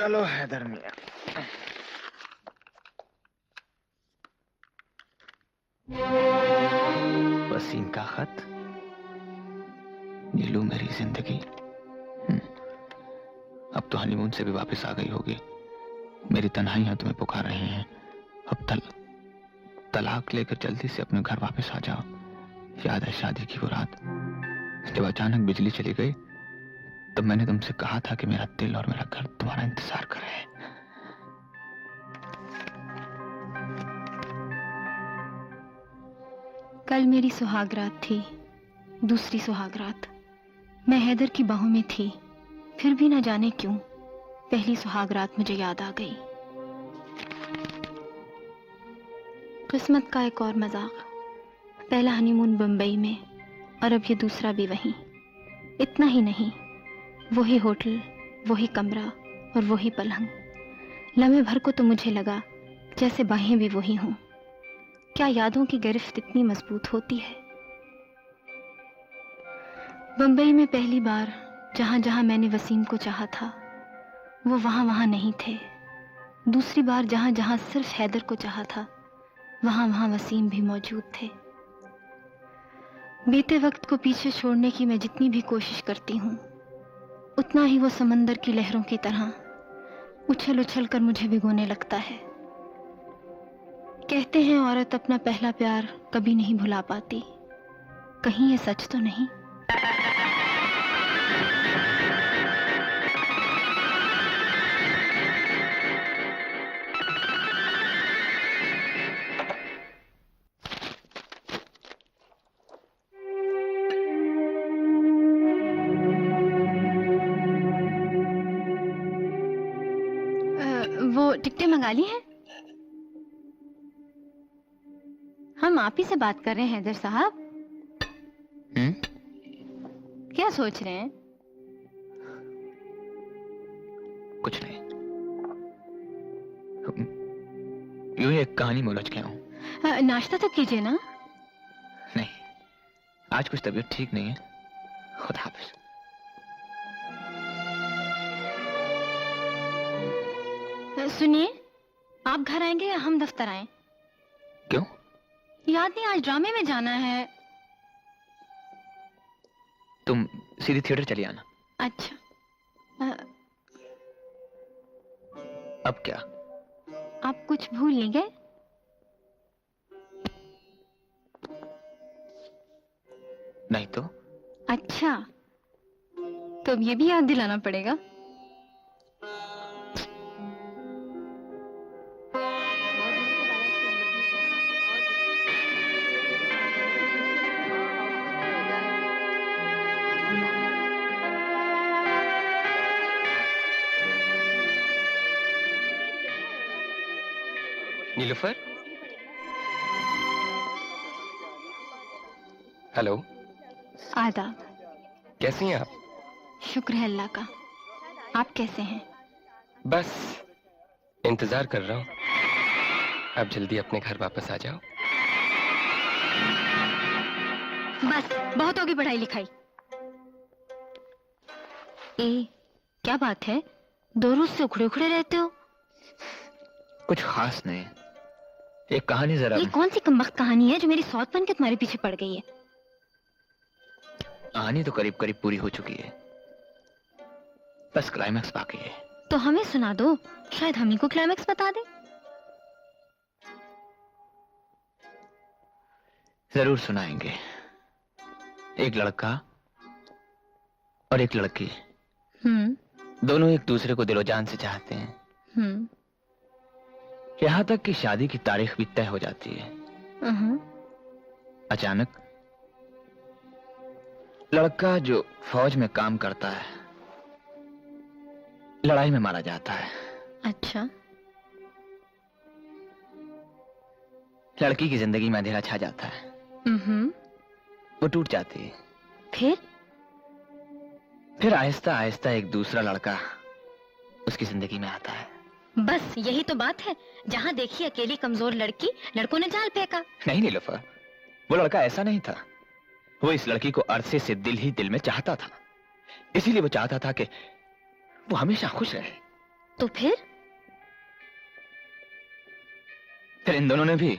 चलो हैदर मियां। वसीम का खत। नीलू मेरी जिंदगी। अब तो हनीमून से भी वापस आ गई होगी। मेरी तन्हाइयां तुम्हें पुकार रही हैं। अब तलाक लेकर जल्दी से अपने घर वापस आ जाओ। याद है शादी की वो रात जब अचानक बिजली चली गई? तब मैंने तुमसे कहा था कि मेरा दिल और मेरा घर तुम्हारा इंतजार कर रहे हैं। कल मेरी सुहागरात थी, दूसरी सुहागरात। मैं हैदर की बाहों में थी, फिर भी न जाने क्यों पहली सुहागरात मुझे याद आ गई। किस्मत का एक और मजाक। पहला हनीमून बंबई में और अब ये दूसरा भी वहीं। इतना ही नहीं, वही होटल, वही कमरा और वही पलंग। लम्हे भर को तो मुझे लगा जैसे बाहें भी वही हों। क्या यादों की गिरफ्त इतनी मजबूत होती है। बंबई में पहली बार जहां जहां मैंने वसीम को चाहा था वो वहां वहां नहीं थे। दूसरी बार जहां जहां सिर्फ हैदर को चाहा था वहां वहां वसीम भी मौजूद थे। बीते वक्त को पीछे छोड़ने की मैं जितनी भी कोशिश करती हूँ उतना ही वो समंदर की लहरों की तरह उछल उछल कर मुझे भिगोने लगता है। कहते हैं औरत अपना पहला प्यार कभी नहीं भुला पाती। कहीं ये सच तो नहीं? वो टिकटें मंगा ली हैं? हम आप ही से बात कर रहे हैं हैदर साहब। क्या सोच रहे हैं? कुछ नहीं, यूं ही एक कहानी में उलझ गया हूं। नाश्ता तो कीजिए ना। नहीं, आज कुछ तबीयत ठीक नहीं है। खुदा हाफिज। सुनिए, आप घर आएंगे या हम दफ्तर आएं? क्यों? याद नहीं, आज ड्रामे में जाना है। तुम सीधी थिएटर चली आना। अच्छा। अब क्या? आप कुछ भूल नहीं गए? नहीं तो? अच्छा, तो अब ये भी याद दिलाना पड़ेगा। नीलुफर, हेलो। आदाब। कैसी हैं आप? शुक्र है अल्लाह का। आप कैसे हैं? बस इंतजार कर रहा हूँ। आप जल्दी अपने घर वापस आ जाओ। बस बहुत होगी पढ़ाई लिखाई। क्या बात है, दो रोज से उखड़े उखड़े रहते हो? कुछ खास नहीं, एक कहानी जरा। ये कौन सी कमबख्त कहानी है जो मेरी सौत बन के तुम्हारे पीछे पड़ गई है? कहानी तो करीब करीब पूरी हो चुकी है, बस क्लाइमैक्स बाकी है। तो हमें सुना दो, शायद हम ही को क्लाइमैक्स बता दे। जरूर सुनाएंगे। एक लड़का और एक लड़की, दोनों एक दूसरे को दिलो जान से चाहते हैं। यहां तक कि शादी की तारीख भी तय हो जाती है। अचानक लड़का जो फौज में काम करता है लड़ाई में मारा जाता है। अच्छा। लड़की की जिंदगी में अंधेरा छा जाता है। वो टूट जाती है। फिर आहिस्ता आहिस्ता एक दूसरा लड़का उसकी जिंदगी में आता है। बस यही तो बात है, जहाँ देखी अकेली कमजोर लड़की, लड़कों ने जाल फेंका। नहीं नीलुफर, वो लड़का ऐसा नहीं था। वो इस लड़की को अरसे से दिल ही दिल में चाहता था। इसीलिए वो चाहता था कि वो हमेशा खुश रहे। तो फिर इन दोनों ने भी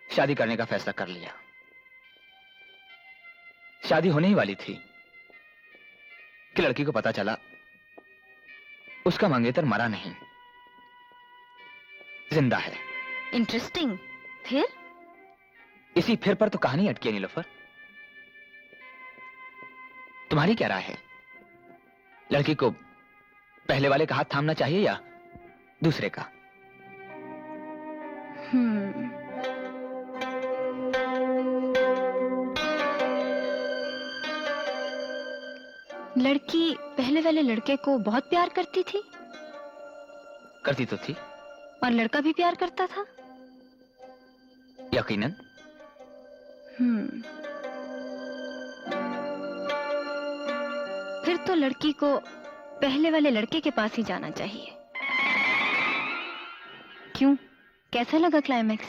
शादी करने का फैसला कर लिया। शादी होने ही वाली थी कि लड़की को पता चला उसका मंगेतर मरा नहीं, जिंदा है। इंटरेस्टिंग। फिर? इसी फिर पर तो कहानी अटकी है नीलोफर। तुम्हारी क्या राय है? लड़की को पहले वाले का हाथ थामना चाहिए या दूसरे का? लड़की पहले वाले लड़के को बहुत प्यार करती थी। करती तो थी। और लड़का भी प्यार करता था। यकीनन। फिर तो लड़की को पहले वाले लड़के के पास ही जाना चाहिए। क्यों, कैसा लगा क्लाइमैक्स?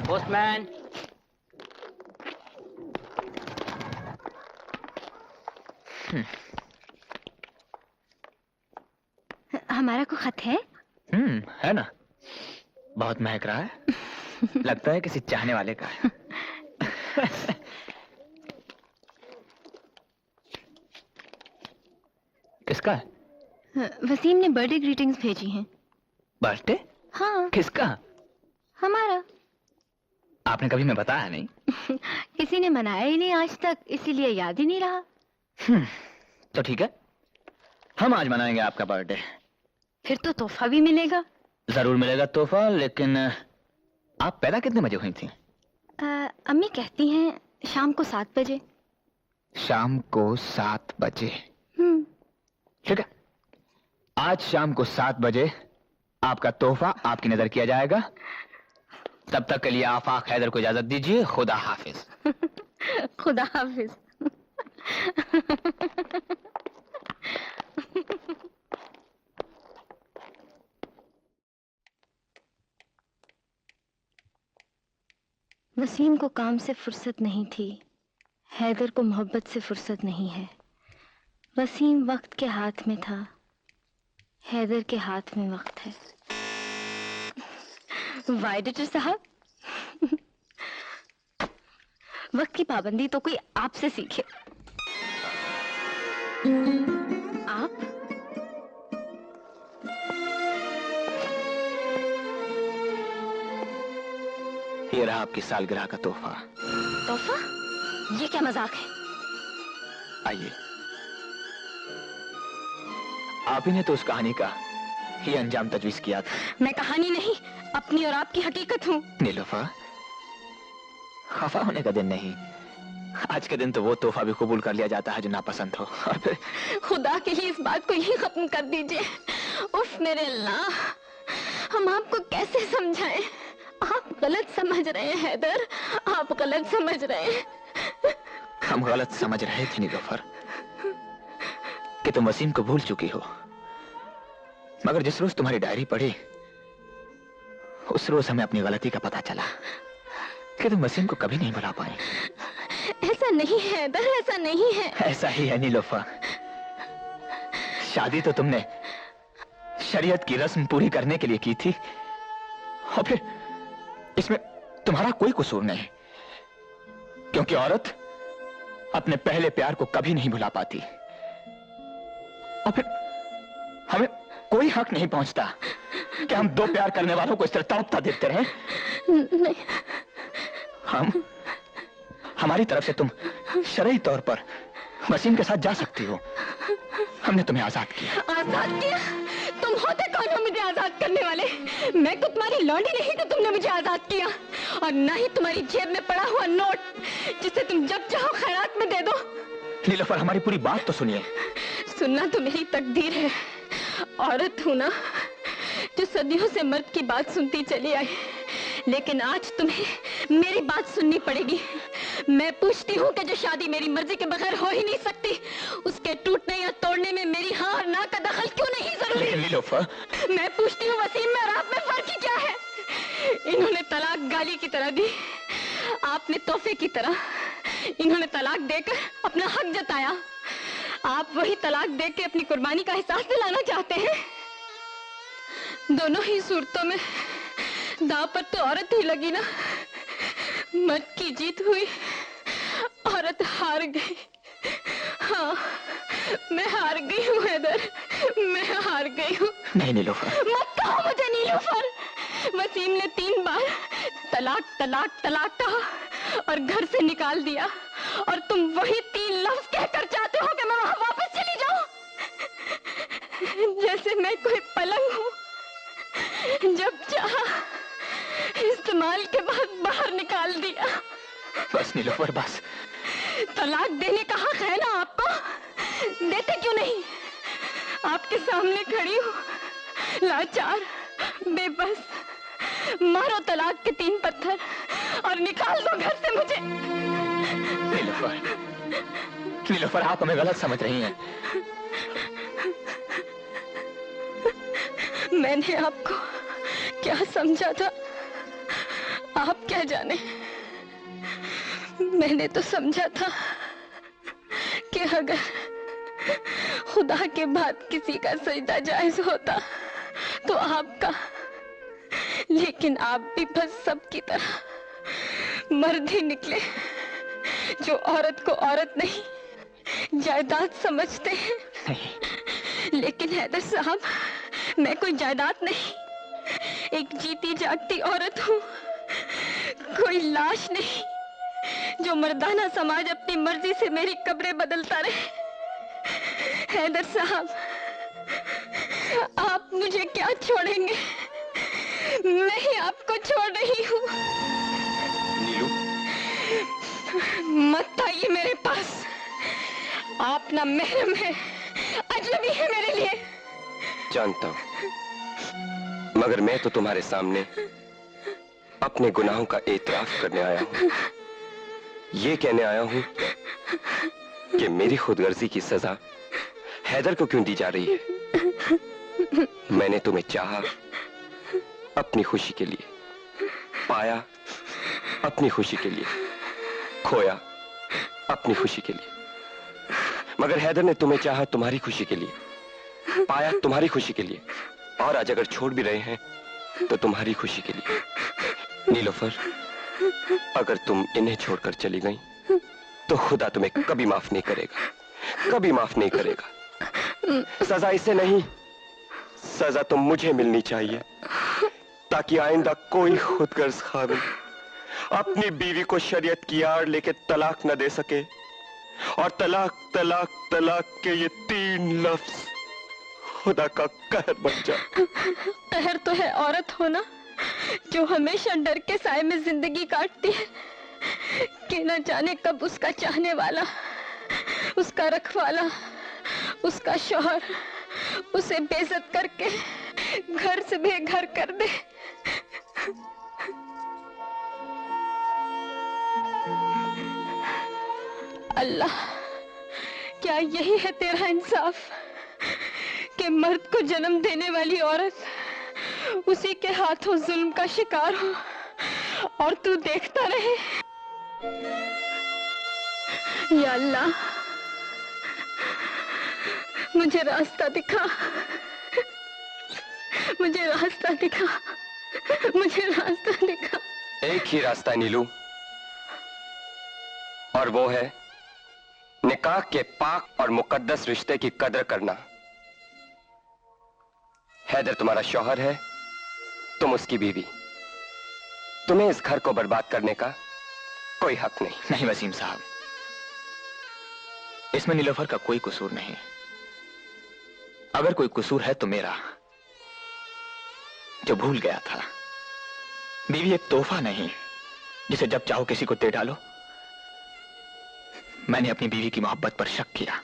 पोस्टमैन। हमारा को खत है? है ना। बहुत महक रहा है। लगता है किसी चाहने वाले का है। किसका है? वसीम ने बर्थडे ग्रीटिंग्स भेजी हैं। बर्थडे? हाँ। किसका? हमारा। आपने कभी मैं बताया नहीं। किसी ने मनाया ही नहीं आज तक, इसीलिए याद ही नहीं रहा। तो ठीक है, हम आज मनाएंगे आपका बर्थडे। फिर तो तोहफा भी मिलेगा। जरूर मिलेगा तोहफा, लेकिन आप पैदा कितने बजे हुई थी? अम्मी कहती हैं शाम को 7 बजे। शाम को 7 बजे? ठीक है, आज शाम को 7 बजे आपका तोहफा आपकी नजर किया जाएगा। तब तक के लिए आफाक हैदर को इजाजत दीजिए। खुदा हाफिज। खुदा हाफिज। वसीम को काम से फुर्सत नहीं थी, हैदर को मोहब्बत से फुर्सत नहीं है। वसीम वक्त के हाथ में था, हैदर के हाथ में वक्त है। वाह एडिटर साहब, वक्त की पाबंदी तो कोई आपसे सीखे। आप? ये रहा आपकी सालगिरह का तोहफा। तोहफा? ये क्या मजाक है? आइए, आप ही ने तो उस कहानी का ही अंजाम तजवीज किया था। मैं कहानी नहीं, अपनी और आपकी हकीकत हूँ। नीलोफर, खफा होने का दिन नहीं, आज के दिन तो वो तोहफा भी कबूल कर लिया जाता है जो नापसंद हो। और फिर खुदा के लिए इस बात को यही खत्म कर दीजिए। उफ मेरे अल्लाह, हम आपको कैसे समझाएं? आप गलत समझ रहे हैं हैदर, आप गलत समझ रहे हैं। हम गलत समझ रहे थे नीलोफर कि तुम वसीम को भूल चुकी हो, मगर जिस रोज तुम्हारी डायरी पढ़ी उस रोज हमें अपनी गलती का पता चला कि तुम वसीम को कभी नहीं भुला पाए। ऐसा नहीं है हैदर, ऐसा नहीं है। ऐसा ही है नीलोफर। शादी तो तुमने शरीयत की रस्म पूरी करने के लिए की थी, और फिर इसमें तुम्हारा कोई कसूर नहीं, क्योंकि औरत अपने पहले प्यार को कभी नहीं भुला पाती। और फिर हमें कोई हक नहीं पहुंचता कि हम दो प्यार करने वालों को इस तरह तड़पता देखते रहे। नहीं। हमारी तरफ से तुम शरई तौर पर वसीम के साथ जा सकती हो। हमने तुम्हें आजाद किया। आजाद किया? तुम होते कौन हो मुझे आजाद करने वाले? मैं तो तुम्हारी लौंडी नहीं तो तुमने मुझे आजाद किया, और ना ही तुम्हारी जेब में पड़ा हुआ नोट जिसे तुम जब चाहो खैरात में दे दो। नीलोफर, हमारी पूरी बात तो सुनिए। सुनना तो मेरी तकदीर है। औरत हूं ना, जो सदियों से मर्द की बात सुनती चली आई, लेकिन आज तुम्हें मेरी बात सुननी पड़ेगी। मैं पूछती हूँ कि जो शादी मेरी मर्जी के बगैर हो ही नहीं सकती, उसके टूटने या तोड़ने में मेरी हाँ और ना का दखल क्यों नहीं जरूरी? करूंगी। नीलोफर, मैं पूछती हूँ वसीम में और आप में फर्क ही क्या है? इन्होंने तलाक गाली की तरह दी, आपने तोहफे की तरह। इन्होंने तलाक देकर अपना हक जताया, आप वही तलाक देके अपनी कुर्बानी का एहसास दिलाना चाहते हैं। दोनों ही सूरतों में दांव पर तो औरत ही लगी ना। मर्द की जीत हुई, औरत हार गई। हाँ, मैं हार गई हूँ हैदर, मैं हार गई हूँ। नहीं नीलोफर, मत कहो मुझे नीलोफर। वसीम ने 3 बार तलाक तलाक तलाक कहा और घर से निकाल दिया, और तुम वही 3 लफ्ज कहकर चाहते हो कि मैं वहां वापस चली जाऊं, जैसे मैं कोई पलंग हूं, जब चाहा इस्तेमाल के बाद बाहर निकाल दिया। बस नीलोफर बस। तलाक देने का हक है ना आपको, देते क्यों नहीं? आपके सामने खड़ी हूँ, लाचार, बेबस। मारो तलाक के 3 पत्थर और निकाल दो घर से मुझे। नीलोफर, नीलोफर, आप हमें गलत समझ रही हैं। मैंने आपको क्या समझा था, आप क्या जाने। मैंने तो समझा था कि अगर खुदा के बाद किसी का सजदा जायज होता तो आपका, लेकिन आप भी बस सबकी तरह मर्द ही निकले, जो औरत को औरत नहीं जायदाद समझते हैं। नहीं। लेकिन हैदर साहब, मैं कोई जायदाद नहीं, एक जीती जागती औरत हूँ, कोई लाश नहीं जो मर्दाना समाज अपनी मर्जी से मेरी कब्रें बदलता रहे। हैदर साहब, आप मुझे क्या छोड़ेंगे? मैं ही आपको छोड़ रही हूँ। नीलू, मत आइए मेरे पास, आप ना महरम है, अजनबी है मेरे लिए। जानता हूं, मगर मैं तो तुम्हारे सामने अपने गुनाहों का एतराफ करने आया हूं। ये कहने आया हूं कि मेरी खुदगर्जी की सजा हैदर को क्यों दी जा रही है। मैंने तुम्हें चाहा अपनी खुशी के लिए, पाया अपनी खुशी के लिए, खोया अपनी खुशी के लिए, मगर हैदर ने तुम्हें चाहा तुम्हारी खुशी के लिए, पाया तुम्हारी खुशी के लिए, और आज अगर छोड़ भी रहे हैं तो तुम्हारी खुशी के लिए। नीलोफर, अगर तुम इन्हें छोड़कर चली गई तो खुदा तुम्हें कभी माफ नहीं करेगा, कभी माफ नहीं करेगा। सजा इसे नहीं, सजा तो मुझे मिलनी चाहिए, ताकि आइंदा कोई खुदगर्ज खाविंद अपनी बीवी को शरीयत की आड़ लेके तलाक न दे सके, और तलाक तलाक तलाक के ये 3 लफ्ज खुदा का कहर बन जाए। कहर तो है औरत होना, जो हमेशा डर के साए में जिंदगी काटती है कि न जाने कब उसका चाहने वाला, उसका रखवाला, उसका शौहर उसे बेइज्जत करके घर से बेघर कर दे। अल्लाह, क्या यही है तेरा इंसाफ कि मर्द को जन्म देने वाली औरत उसी के हाथों जुल्म का शिकार हो और तू देखता रहे? या अल्लाह, मुझे रास्ता दिखा, मुझे रास्ता दिखा, मुझे रास्ता दिखा। एक ही रास्ता नीलू, और वो है निकाह के पाक और मुकद्दस रिश्ते की कदर करना। हैदर तुम्हारा शौहर है, तुम उसकी बीवी, तुम्हें इस घर को बर्बाद करने का कोई हक नहीं। नहीं वसीम साहब, इसमें नीलोफर का कोई कसूर नहीं। अगर कोई कसूर है तो मेरा, जो भूल गया था। बीवी एक तोहफा नहीं जिसे जब चाहो किसी को दे डालो। मैंने अपनी बीवी की मोहब्बत पर शक किया,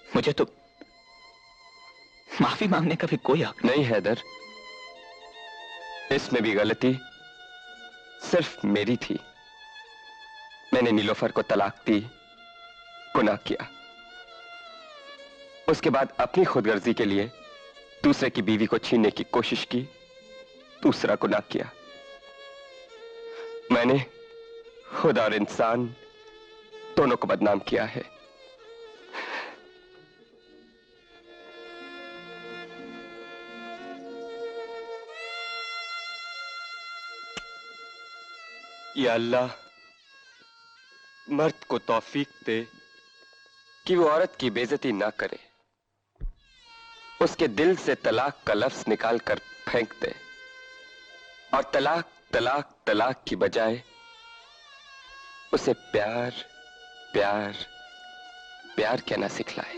मुझे तो माफी मांगने का भी कोई हक नहीं। हैदर, इसमें भी गलती सिर्फ मेरी थी। मैंने नीलोफर को तलाक दी, गुनाह किया। उसके बाद अपनी खुदगर्जी के लिए दूसरे की बीवी को छीनने की कोशिश की, दूसरा गुनाह किया। मैंने खुदा और इंसान दोनों को बदनाम किया है। या अल्लाह, मर्द को तौफीक दे कि वो औरत की बेइज्जती ना करे, उसके दिल से तलाक का लफ्ज निकाल कर फेंक दे और तलाक तलाक तलाक की बजाय उसे प्यार प्यार प्यार कहना सिखलाए।